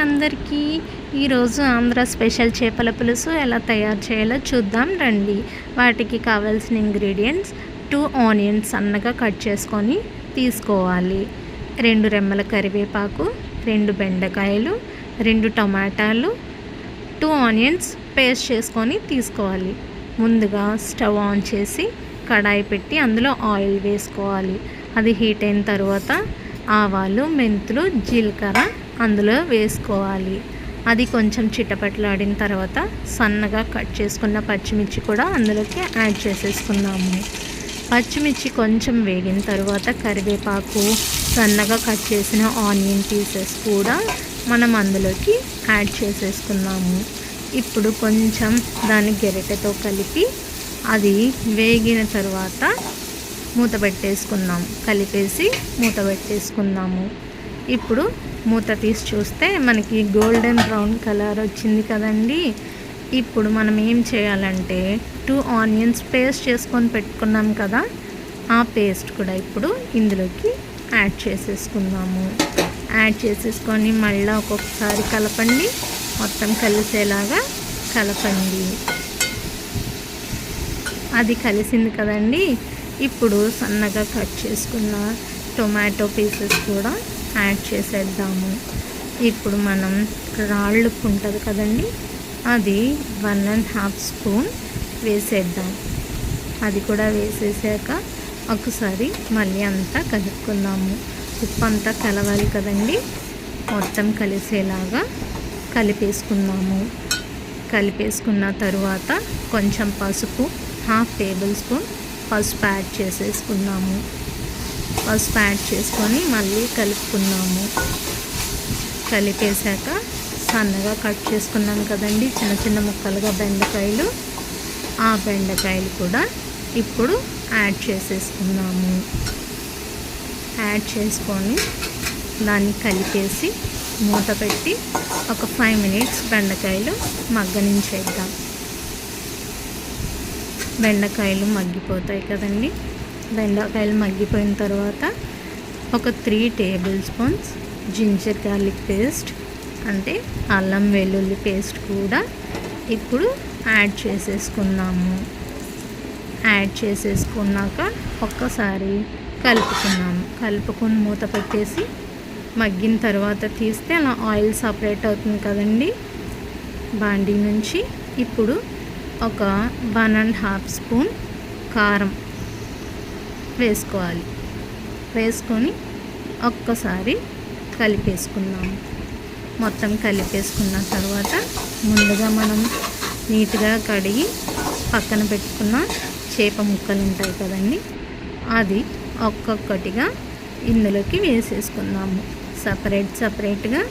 అందరికీ. ఈరోజు ఆంధ్ర స్పెషల్ చేపల పులుసు ఎలా తయారు చేయాలో చూద్దాం రండి. వాటికి కావాల్సిన ఇంగ్రీడియంట్స్ 2 ఆనియన్స్ సన్నగా కట్ చేసుకొని తీసుకోవాలి, 2 రెమ్మల కరివేపాకు, 2 బెండకాయలు, 2 టమాటాలు, 2 ఆనియన్స్ పేస్ట్ చేసుకొని తీసుకోవాలి. ముందుగా స్టవ్ ఆన్ చేసి కడాయి పెట్టి అందులో ఆయిల్ వేసుకోవాలి. అది హీట్ అయిన తర్వాత ఆవాలు, మెంతులు, జీలకర్ర అందులో వేసుకోవాలి. అది కొంచెం చిటపట్లాడిన తర్వాత సన్నగా కట్ చేసుకున్న పచ్చిమిర్చి కూడా అందులోకి యాడ్ చేసేసుకున్నాము. పచ్చిమిర్చి కొంచెం వేగిన తర్వాత కరివేపాకు, సన్నగా కట్ చేసిన ఆనియన్ పీసెస్ కూడా మనం అందులోకి యాడ్ చేసేసుకున్నాము. ఇప్పుడు కొంచెం దాన్ని గెరిటెతో కలిపి అది వేగిన తర్వాత మూత పెట్టేసుకున్నాము. కలిపేసి మూత పెట్టేసుకున్నాము. ఇప్పుడు మూత తీసి చూస్తే మనకి గోల్డెన్ బ్రౌన్ కలర్ వచ్చింది కదండి. ఇప్పుడు మనం ఏం చేయాలంటే 2 ఆనియన్స్ పేస్ట్ చేసుకొని పెట్టుకున్నాం కదా, ఆ పేస్ట్ కూడా ఇప్పుడు ఇందులోకి యాడ్ చేసేసుకున్నాము. యాడ్ చేసేసుకొని మళ్ళీ ఒక్కొక్కసారి కలపండి, మొత్తం కలిసేలాగా కలపండి. అది కలిసింది కదండి. ఇప్పుడు సన్నగా కట్ చేసుకున్న టొమాటో పీసెస్ కూడా యాడ్ చేసేద్దాము. ఇప్పుడు మనం రాళ్ళు ఉప్పు ఉంటుంది కదండి, అది 1.5 స్పూన్ వేసేద్దాం. అది కూడా వేసేసాక ఒకసారి మళ్ళీ అంతా కలుపుకుందాము. ఉప్పు అంతా కలవాలి కదండి, మొత్తం కలిసేలాగా కలిపేసుకుందాము. కలిపేసుకున్న తరువాత కొంచెం పసుపు, 1/2 టేబుల్ స్పూన్ పసుపు యాడ్ చేసేసుకున్నాము. పసుపు యాడ్ చేసుకొని మళ్ళీ కలుపుకున్నాము. కలిపేశాక సన్నగా కట్ చేసుకున్నాం కదండి చిన్న చిన్న ముక్కలుగా బెండకాయలు, ఆ బెండకాయలు కూడా ఇప్పుడు యాడ్ చేసేసుకున్నాము. యాడ్ చేసుకొని దాన్ని కలిపేసి మూత పెట్టి ఒక 5 మినిట్స్ బెండకాయలు మగ్గనించేద్దాం. బెండకాయలు మగ్గిపోతాయి కదండి. బెండకాయలు మగ్గిపోయిన తర్వాత ఒక 3 table spoons ginger garlic paste, అంటే అల్లం వెల్లుల్లి పేస్ట్ కూడా ఇప్పుడు యాడ్ చేసేసుకున్నాము. యాడ్ చేసేసుకున్నాక ఒక్కసారి కలుపుకున్నాము. కలుపుకొని మూత పెట్టేసి మగ్గిన తర్వాత తీస్తే అలా ఆయిల్ సపరేట్ అవుతుంది కదండి బాండీ నుంచి. ఇప్పుడు ఒక 1.5 స్పూన్ కారం వేసుకోవాలి. వేసుకొని ఒక్కసారి కలిపేసుకున్నాము. మొత్తం కలిపేసుకున్న తర్వాత ముందుగా మనం నీట్గా కడిగి పక్కన పెట్టుకున్న చేప ముక్కలు ఉంటాయి కదండి, అది ఒక్కొక్కటిగా ఇందులోకి వేసేసుకున్నాము. సపరేట్గా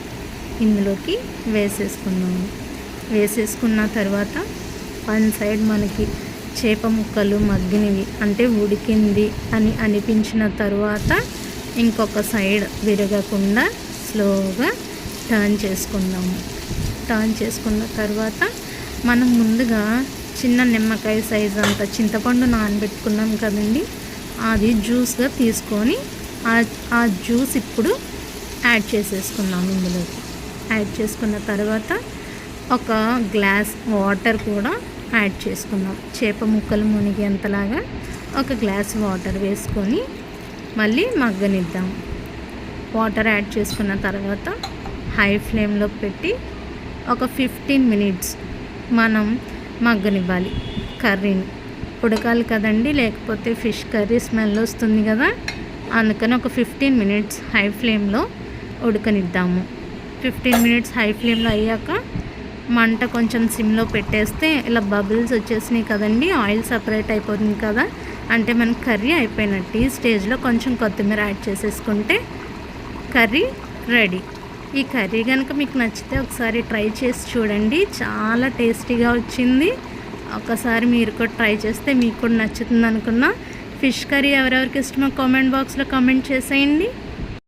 ఇందులోకి వేసేసుకున్నాము. వేసేసుకున్న తర్వాత 1 సైడ్ మనకి చేప ముక్కలు మగ్గినవి అంటే ఉడికింది అని అనిపించిన తర్వాత ఇంకొక సైడ్ విరగకుండా స్లోగా టర్న్ చేసుకుందాము. టర్న్ చేసుకున్న తర్వాత మనం ముందుగా చిన్న నిమ్మకాయ సైజు అంత చింతపండు నానబెట్టుకున్నాం కదండి, అది జ్యూస్గా తీసుకొని ఆ జ్యూస్ ఇప్పుడు యాడ్ చేసేసుకున్నాము. ఇందులోకి యాడ్ చేసుకున్న తర్వాత ఒక గ్లాస్ వాటర్ కూడా యాడ్ చేసుకున్నాం. చేప ముక్కలు మునిగేంతలాగా ఒక గ్లాస్ వాటర్ వేసుకొని మళ్ళీ మగ్గనిద్దాం. వాటర్ యాడ్ చేసుకున్న తర్వాత హై ఫ్లేమ్లో పెట్టి ఒక 15 మినిట్స్ మనం మగ్గనివ్వాలి. కర్రీని ఉడకాలి కదండి, లేకపోతే ఫిష్ కర్రీ స్మెల్ వస్తుంది కదా, అందుకని ఒక 15 మినిట్స్ హై ఫ్లేమ్లో ఉడకనిద్దాము. 15 మినిట్స్ హై ఫ్లేమ్లో అయ్యాక మంట కొంచెం సిమ్లో పెట్టేస్తే ఇలా బబుల్స్ వచ్చేసినాయి కదండి, ఆయిల్ సపరేట్ అయిపోతుంది కదా, అంటే మన కర్రీ అయిపోయినట్టు. ఈ స్టేజ్లో కొంచెం కొత్తిమీర యాడ్ చేసేసుకుంటే కర్రీ రెడీ. ఈ కర్రీ కనుక మీకు నచ్చితే ఒకసారి ట్రై చేసి చూడండి, చాలా టేస్టీగా వచ్చింది. ఒకసారి మీరు కూడా ట్రై చేస్తే మీకు కూడా నచ్చుతుంది అనుకున్నా. ఫిష్ కర్రీ ఎవరెవరికి ఇష్టమో కామెంట్ బాక్స్లో కామెంట్ చేసేయండి.